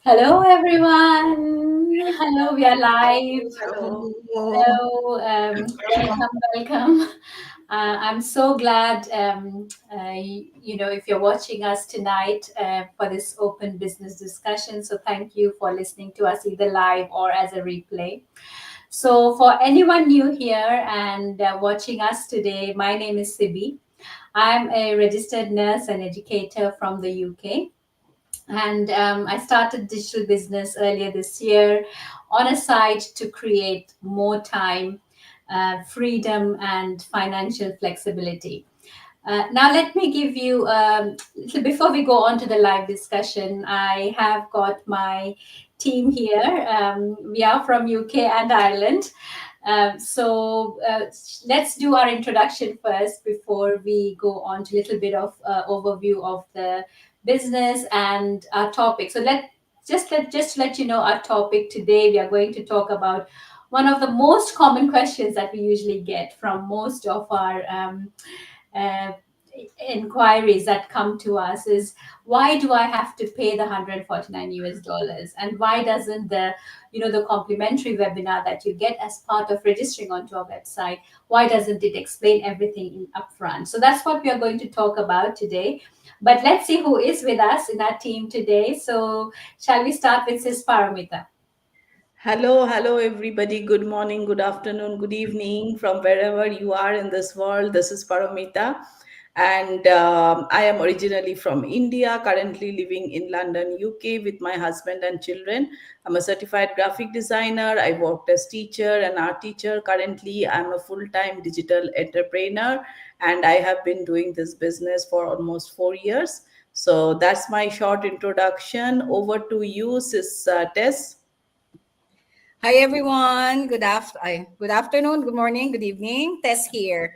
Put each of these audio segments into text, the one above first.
Hello, everyone. Hello, we are live. Hello. Hello, welcome. I'm so glad, if you're watching us tonight for this open business discussion. So, thank you for listening to us either live or as a replay. So, for anyone new here and watching us today, my name is Sibi. I'm a registered nurse and educator from the UK, and I started digital business earlier this year on a site to create more time, freedom, and financial flexibility. Now, let me give you, before we go on to the live discussion, I have got my team here. We are from UK and Ireland. So let's do our introduction first before we go on to a little bit of overview of the business and our topic. So just to let you know our topic today. We are going to talk about one of the most common questions that we usually get from most of our uh, inquiries that come to us is, why do I have to pay the 149 US dollars, and why doesn't the complimentary webinar that you get as part of registering onto our website, why doesn't it explain everything in upfront? So that's what we are going to talk about today. But let's see who is with us in our team today. So shall we start with Sis Paramita? Hello, everybody. Good morning, good afternoon, good evening from wherever you are in this world. This is Paramita, and I am originally from India, currently living in London, UK, with my husband and children. I'm a certified graphic designer. I worked as teacher and art teacher. Currently, I'm a full time digital entrepreneur, and I have been doing this business for almost 4 years. So that's my short introduction. Over to you, Sis Tess. Hi everyone. Good afternoon, good morning, good evening. Tess here.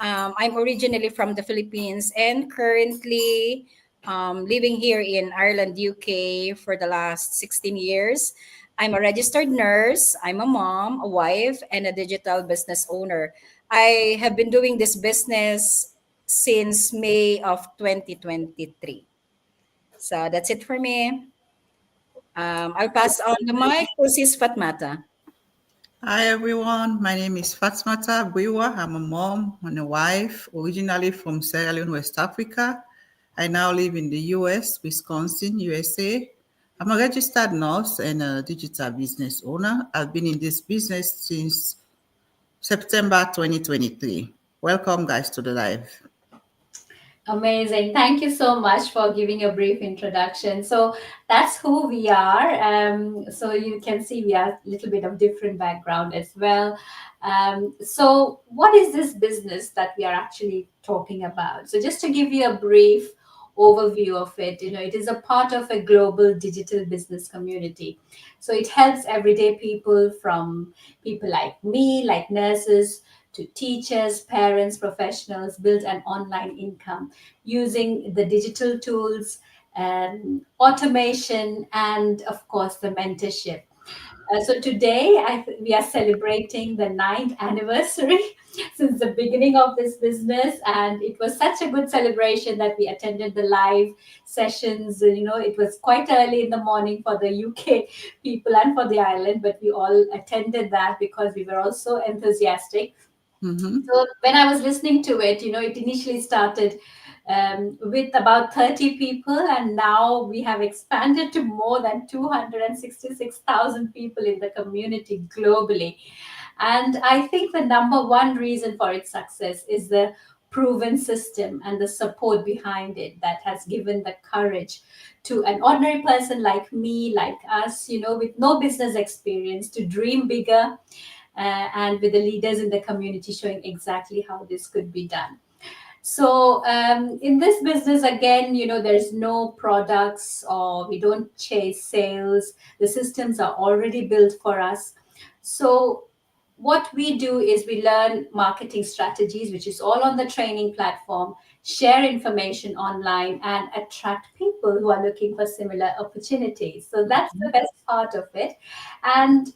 I'm originally from the Philippines and currently living here in Ireland, UK for the last 16 years. I'm a registered nurse. I'm a mom, a wife, and a digital business owner. I have been doing this business since May of 2023. So that's it for me. I'll pass on the mic to Sis Fatmata. Hi everyone, my name is Fatmata Bwiwa. I'm a mom and a wife, originally from Sierra Leone, West Africa. I now live in the US, Wisconsin, USA. I'm a registered nurse and a digital business owner. I've been in this business since September 2023. Welcome, guys, to the live. Amazing. Thank you so much for giving a brief introduction. So that's who we are. So you can see we are a little bit of different background as well. So what is this business that we are actually talking about? So just to give you a brief overview of it, it is a part of a global digital business community. So it helps everyday people, from people like me, like nurses, to teachers, parents, professionals, build an online income using the digital tools, automation, and of course the mentorship. So today we are celebrating the ninth anniversary since the beginning of this business, and it was such a good celebration that we attended the live sessions. It was quite early in the morning for the UK people and for the island, but we all attended that because we were all so enthusiastic. Mhm. So when I was listening to it, it initially started with about 30 people, and now we have expanded to more than 266,000 people in the community globally. And I think the number one reason for its success is the proven system and the support behind it that has given the courage to an ordinary person like me, like us, with no business experience, to dream bigger, and with the leaders in the community showing exactly how this could be done. So in this business, again, there's no products, or we don't chase sales. The systems are already built for us. So what we do is we learn marketing strategies, which is all on the training platform, share information online, and attract people who are looking for similar opportunities. So that's the best part of it. And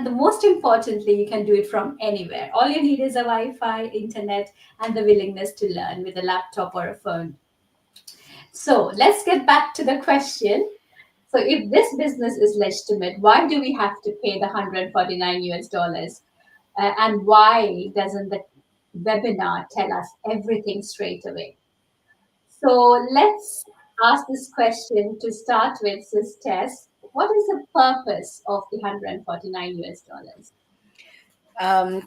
the most importantly, you can do it from anywhere. All you need is a Wi-Fi, internet, and the willingness to learn with a laptop or a phone. So let's get back to the question. So if this business is legitimate, why do we have to pay the 149 US dollars? And why doesn't the webinar tell us everything straight away? So let's ask this question to start with, Sis Tess. What is the purpose of the 149 US dollars?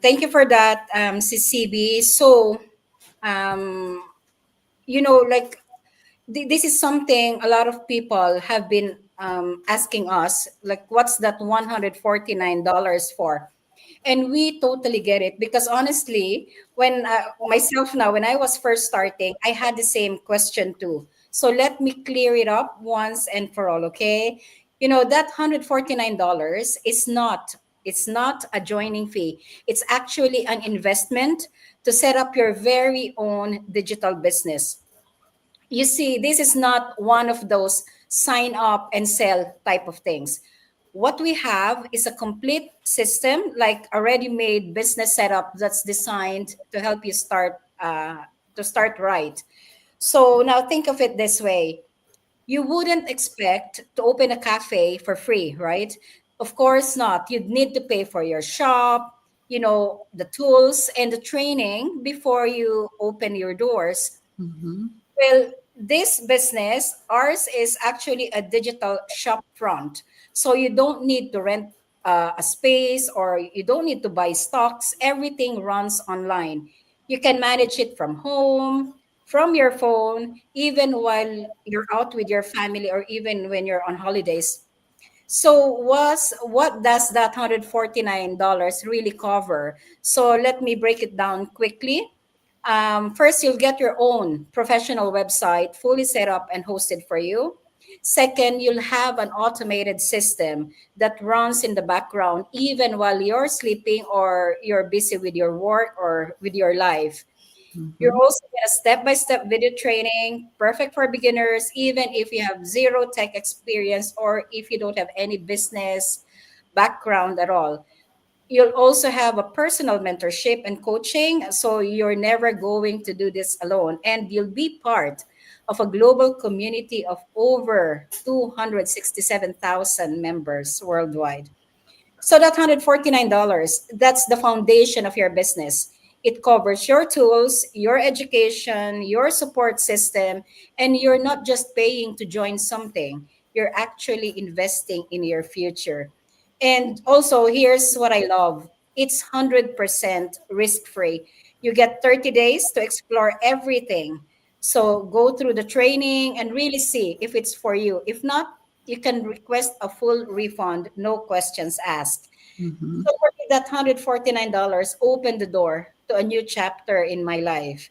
Thank you for that, CCB. So, um, like this is something a lot of people have been asking us, like, what's that $149 for? And we totally get it because honestly, when myself now, when I was first starting, I had the same question too. So let me clear it up once and for all, okay? That $149 is not, it's not a joining fee. It's actually an investment to set up your very own digital business. You see, this is not one of those sign up and sell type of things. What we have is a complete system, like a ready-made business setup that's designed to help you start right. So now think of it this way: you wouldn't expect to open a cafe for free, right? Of course not. You'd need to pay for your shop, the tools and the training before you open your doors. Mm-hmm. Well, this business, ours is actually a digital shop front. So you don't need to rent a space or you don't need to buy stocks. Everything runs online. You can manage it from home, from your phone, even while you're out with your family or even when you're on holidays. So what does that $149 really cover? So let me break it down quickly. First, you'll get your own professional website fully set up and hosted for you. Second, you'll have an automated system that runs in the background even while you're sleeping or you're busy with your work or with your life. You're Mm-hmm. also get a step-by-step video training, perfect for beginners, even if you have zero tech experience or if you don't have any business background at all. You'll also have a personal mentorship and coaching, so you're never going to do this alone. And you'll be part of a global community of over 267,000 members worldwide. So that $149, that's the foundation of your business. It covers your tools, your education, your support system, and you're not just paying to join something. You're actually investing in your future. And also, here's what I love. It's 100% risk-free. You get 30 days to explore everything. So go through the training and really see if it's for you. If not, you can request a full refund, no questions asked. Mm-hmm. So for me, that $149 opened the door to a new chapter in my life.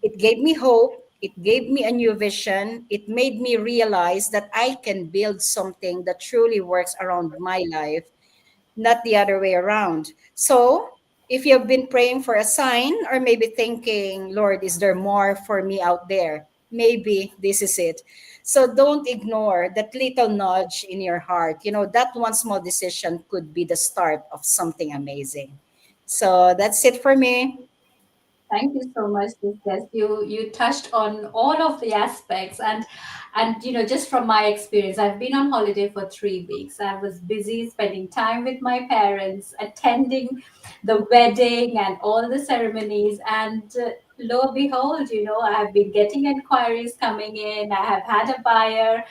It gave me hope. It gave me a new vision. It made me realize that I can build something that truly works around my life, not the other way around. So, if you've been praying for a sign or maybe thinking, Lord, is there more for me out there? Maybe this is it. So, don't ignore that little nudge in your heart. That one small decision could be the start of something amazing. So, that's it for me. Thank you so much, Sis. You touched on all of the aspects, and just from my experience, I've been on holiday for 3 weeks. I was busy spending time with my parents, attending the wedding and all the ceremonies, and lo and behold, I have been getting inquiries coming in. I have had a buyer,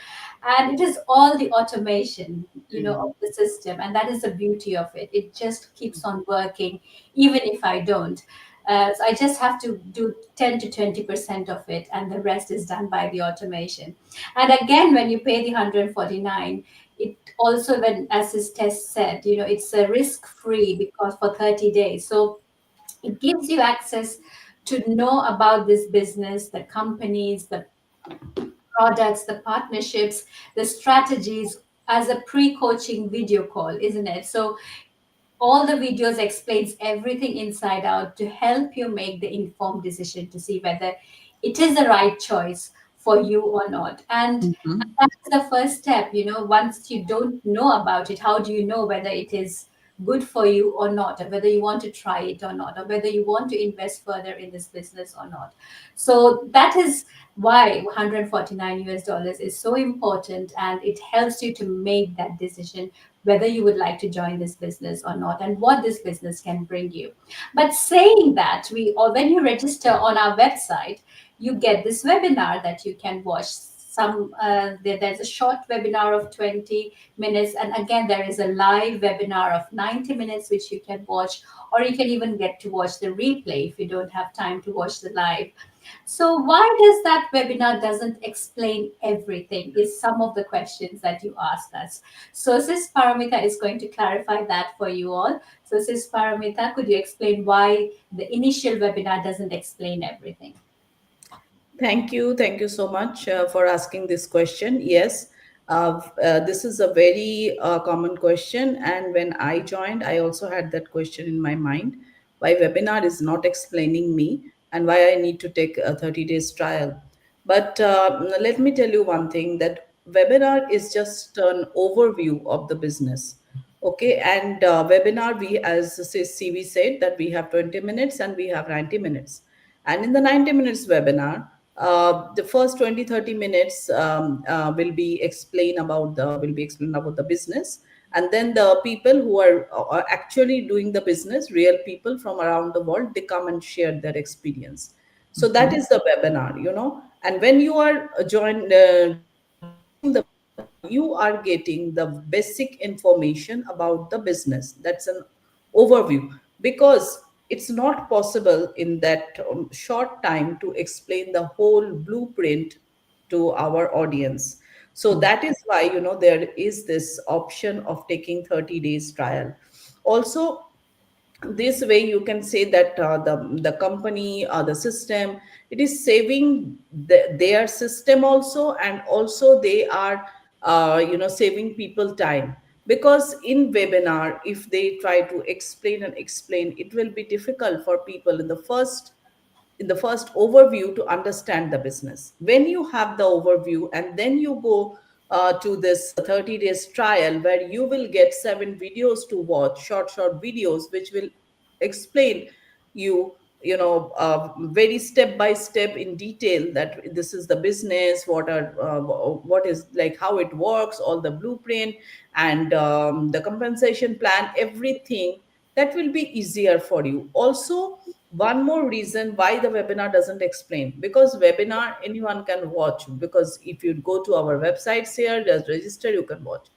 and it is all the automation, of the system, and that is the beauty of it. It just keeps on working, even if I don't. So I just have to do 10 to 20% of it, and the rest is done by the automation. And again, when you pay the 149, it also, when as this test said, it's a risk free because for 30 days. So it gives you access to know about this business, the companies, the products, the partnerships, the strategies as a pre-coaching video call, isn't it? So all the videos explains everything inside out to help you make the informed decision to see whether it is the right choice for you or not. And Mm-hmm. that's the first step. Once you don't know about it, how do you know whether it is good for you or not, or whether you want to try it or not, or whether you want to invest further in this business or not. So that is why 149 US dollars is so important, and it helps you to make that decision whether you would like to join this business or not, and what this business can bring you. But saying that, we or when you register on our website, you get this webinar that you can watch. There's a short webinar of 20 minutes, and again there is a live webinar of 90 minutes which you can watch, or you can even get to watch the replay if you don't have time to watch the live. So why does that webinar doesn't explain everything is some of the questions that you asked us. So Sis Paramita is going to clarify that for you all. So Sis Paramita, could you explain why the initial webinar doesn't explain everything? Thank you. Thank you so much for asking this question. Yes, this is a very common question. And when I joined, I also had that question in my mind, why webinar is not explaining me and why I need to take a 30 days trial. But let me tell you one thing, that webinar is just an overview of the business. Okay, and webinar, we, as CV said, that we have 20 minutes and we have 90 minutes. And in the 90 minutes webinar, the first 20-30 minutes will be explained about the business, and then the people who are actually doing the business, real people from around the world, they come and share their experience. So that is the webinar. And when you are watching the webinar, you are getting the basic information about the business. That's an overview, because it's not possible in that short time to explain the whole blueprint to our audience. So that is why there is this option of taking 30 days trial. Also, this way you can say that the company or the system, it is saving their system also, and also they are saving people time, because in webinar, if they try to explain and explain, it will be difficult for people in the first overview to understand the business. When you have the overview and then you go to this 30 days trial, where you will get 7 videos to watch, short videos, which will explain you very step by step in detail, that this is the business, what is, like, how it works, all the blueprint, and the compensation plan, everything. That will be easier for you. Also, one more reason why the webinar doesn't explain, because webinar anyone can watch, because if you go to our websites here, just register, you can watch.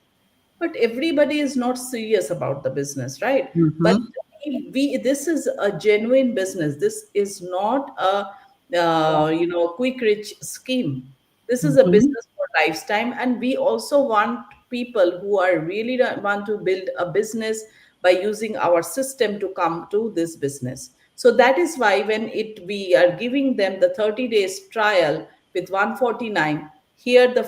But everybody is not serious about the business, right? But Mm-hmm. we this is a genuine business. This is not a quick rich scheme. This is a Mm-hmm. business for lifetime, and we also want people who are really want to build a business by using our system to come to this business. So that is why when we are giving them the 30 days trial with 149, here the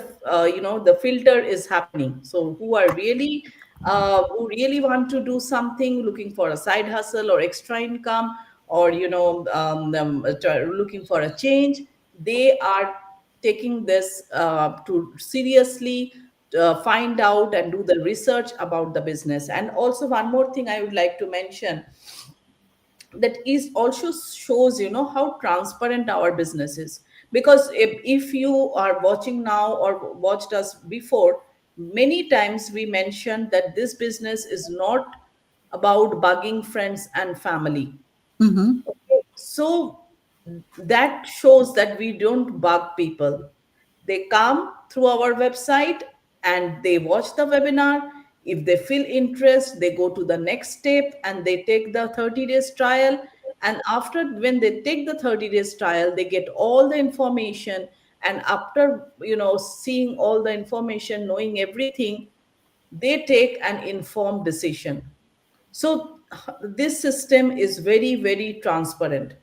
filter is happening. So who really want to do something, looking for a side hustle or extra income, or looking for a change, they are taking this to seriously find out and do the research about the business. And also, one more thing I would like to mention, that is also shows how transparent our business is. Because if you are watching now or watched us before, many times we mentioned that this business is not about bugging friends and family. Mm-hmm. So that shows that we don't bug people. They come through our website and they watch the webinar. If they feel interest, they go to the next step and they take the 30 days trial. And after, when they take the 30 days trial, they get all the information. And after seeing all the information, knowing everything, they take an informed decision. So this system is very, very transparent.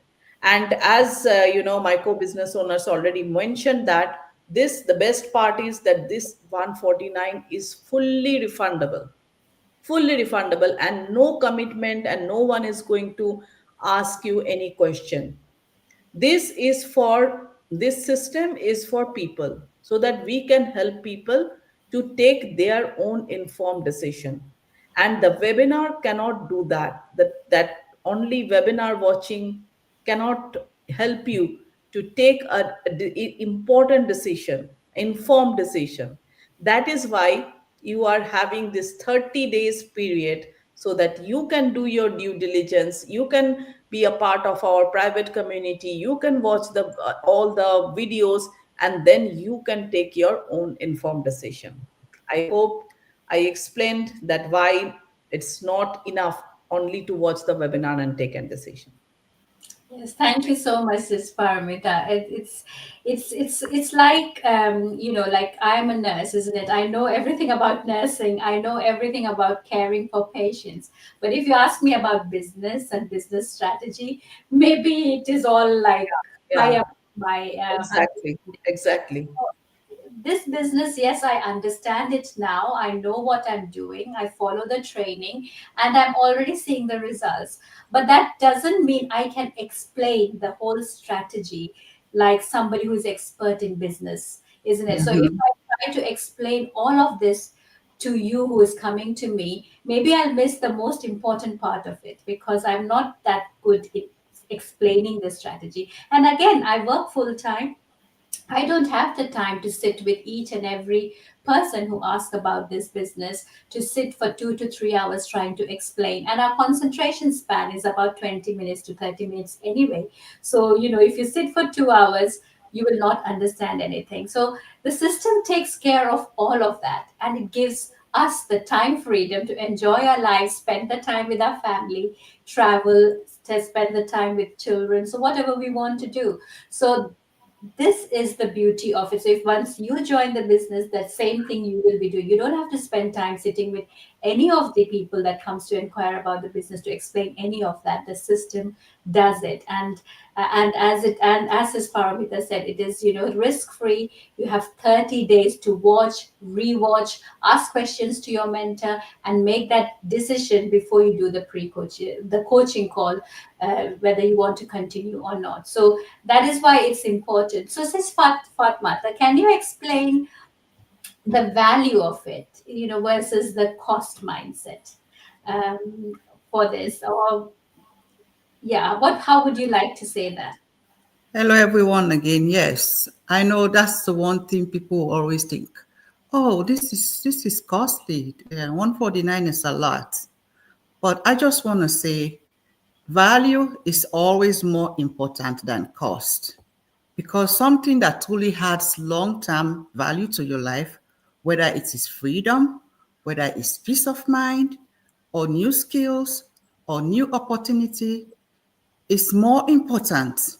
And as micro business owners already mentioned, that this the best part is that this 149 is fully refundable, and no commitment, and no one is going to ask you any question. This system is for people, so that we can help people to take their own informed decision. And the webinar cannot do that. That only webinar watching cannot help you to take important decision, informed decision. That is why you are having this 30 days period, so that you can do your due diligence, you can be a part of our private community, you can watch all the videos, and then you can take your own informed decision. I hope I explained that why it's not enough only to watch the webinar and take a decision. Yes, thank you so much, Sis Paramita. It's like like I'm a nurse, isn't it? I know everything about nursing. I know everything about caring for patients. But if you ask me about business and business strategy, maybe it is all like high Yeah, up my exactly, exactly. this business, yes, I understand it now. I know what I'm doing. I follow the training and I'm already seeing the results. But that doesn't mean I can explain the whole strategy like somebody who's expert in business, isn't it? So if Mhm. I try to explain all of this to you who is coming to me, maybe I'll miss the most important part of it because I'm not that good at explaining the strategy. And again, I work full time. I don't have the time to sit with each and every person who asks about this business to sit for 2 to 3 hours trying to explain. And our concentration span is about 20 minutes to 30 minutes anyway. So, if you sit for 2 hours, you will not understand anything. So, the system takes care of all of that and it gives us the time freedom to enjoy our lives, spend the time with our family, travel, to spend the time with children. So, whatever we want to do. So, this is the beauty of it. So if once you join the business, that same thing you will be doing. You don't have to spend time sitting with any of the people that comes to inquire about the business to explain any of that. The system does it, and as his Paramita said, it is risk free. You have 30 days to watch, rewatch, ask questions to your mentor, and make that decision before you do the coaching call, whether you want to continue or not. So that is why it's important. So, Sis Fatmata, can you explain the value of it, versus the cost mindset for this? Or, yeah, how would you like to say that? Hello, everyone. Again, yes, I know that's the one thing people always think. Oh, this is costly. 149 is a lot. But I just want to say, value is always more important than cost, because something that truly adds long-term value to your life, whether it is freedom, whether it's peace of mind, or new skills, or new opportunity, is more important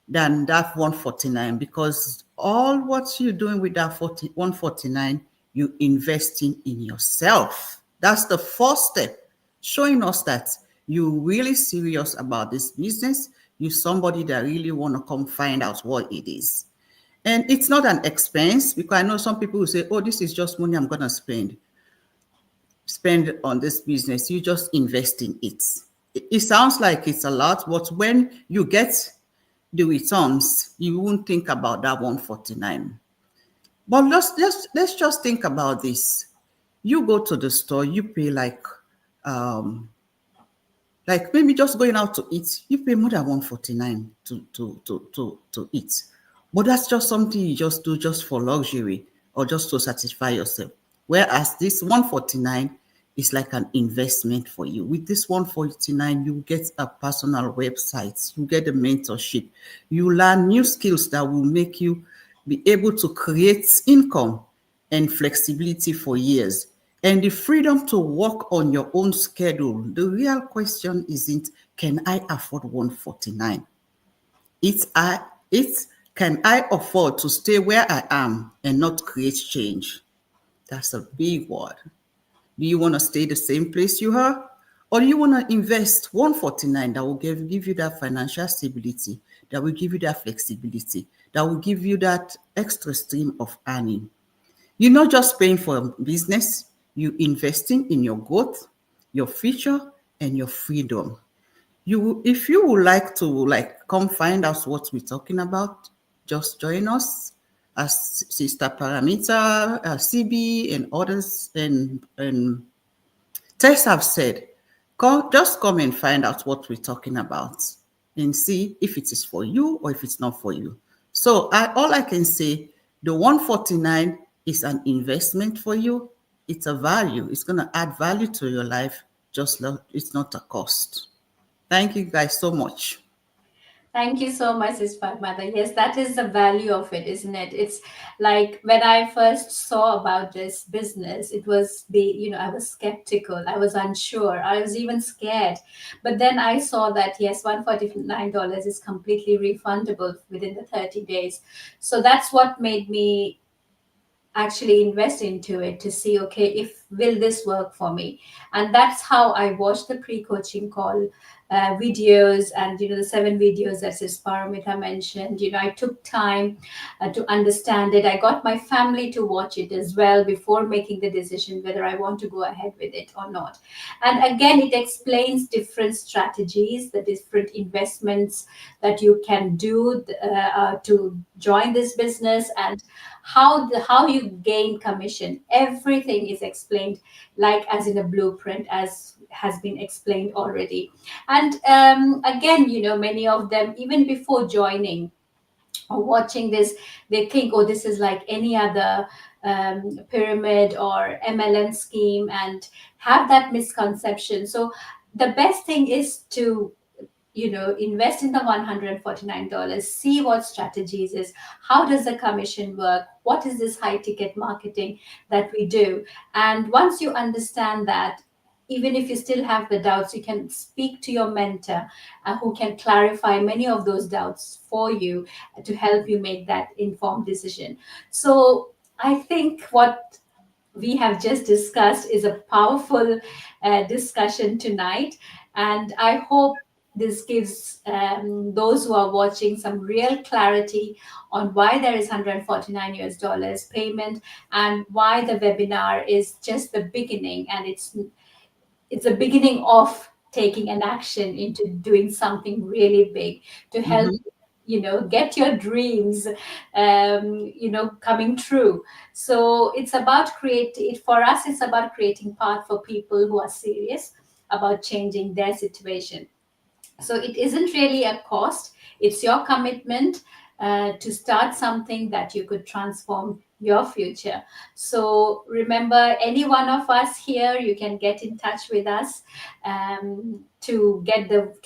than that 149, because all what you're doing with that 149, you investing in yourself. That's the first step, showing us that you really serious about this business. You somebody that really want to come find out what it is. And it's not an expense, because I know some people who say, oh, this is just money I'm going to spend on this business. You just invest in it. It sounds like it's a lot, but when you get the returns, you won't think about that 149. But let's just think about this. You go to the store, you pay um maybe just going out to eat, you pay more than 149 to eat. But that's just something you just do just for luxury or just to satisfy yourself. Whereas this 149 is like an investment for you. With this 149, you get a personal website, you get a mentorship, you learn new skills that will make you be able to create income and flexibility for years, and the freedom to work on your own schedule. The real question isn't, can I afford 149? It's can I afford to stay where I am and not create change? That's a big word. Do you want to stay the same place you are? Or do you want to invest 149 that will give you that financial stability, that will give you that flexibility, that will give you that extra stream of earning? You're not just paying for a business, you're investing in your growth, your future, and your freedom. If you would like to come find out what we're talking about, just join us as Sister Paramita, CB, and others, and Tess have said, just come and find out what we're talking about and see if it is for you or if it's not for you. So all I can say, the 149 is an investment for you. It's a value. It's going to add value to your life. Just it's not a cost. Thank you guys so much. Thank you so much, Ms. Fatmata. Yes, that is the value of it, isn't it? It's like when I first saw about this business, it was I was skeptical, I was unsure, I was even scared. But then I saw that yes, $149 is completely refundable within the 30 days. So that's what made me actually invest into it to see, okay, if will this work for me. And that's how I watched the pre-coaching call videos, and the 7 videos that Sis Paramita mentioned. I took time to understand it. I got my family to watch it as well before making the decision whether I want to go ahead with it or not. And again, it explains different strategies, the different investments that you can do to join this business, and how you gain commission. Everything is explained like as in a blueprint, as has been explained already. And again, many of them, even before joining or watching this, they think, oh, this is like any other pyramid or MLM scheme, and have that misconception. So the best thing is to invest in the $149, see what strategies is, how does the commission work, what is this high ticket marketing that we do. And once you understand that, even if you still have the doubts, you can speak to your mentor who can clarify many of those doubts for you to help you make that informed decision. So I think what we have just discussed is a powerful discussion tonight. And I hope this gives those who are watching some real clarity on why there is $149 payment, and why the webinar is just the beginning, and it's a beginning of taking an action into doing something really big to help get your dreams coming true. So it's about for us, it's about creating path for people who are serious about changing their situation. So it isn't really a cost, it's your commitment to start something that you could transform your future. So remember, any one of us here, you can get in touch with us to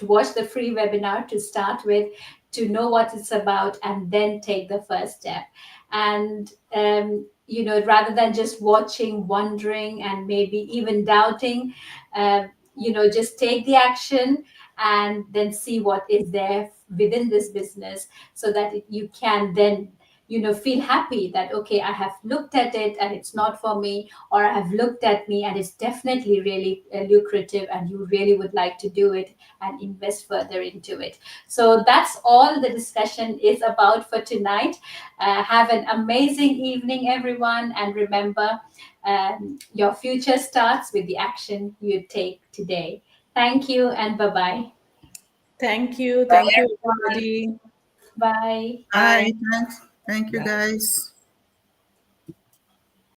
watch the free webinar to start with, to know what it's about, and then take the first step. And rather than just watching, wondering, and maybe even doubting, just take the action and then see what is there within this business, so that you can then feel happy that, okay, I have looked at it and it's not for me, or I have looked at me and it's definitely really lucrative, and you really would like to do it and invest further into it. So that's all the discussion is about for tonight. Have an amazing evening, everyone, and remember, your future starts with the action you take today. Thank you, and bye-bye. Thank you. Thank you, everybody. Bye. Bye. Thanks. Thank you, guys.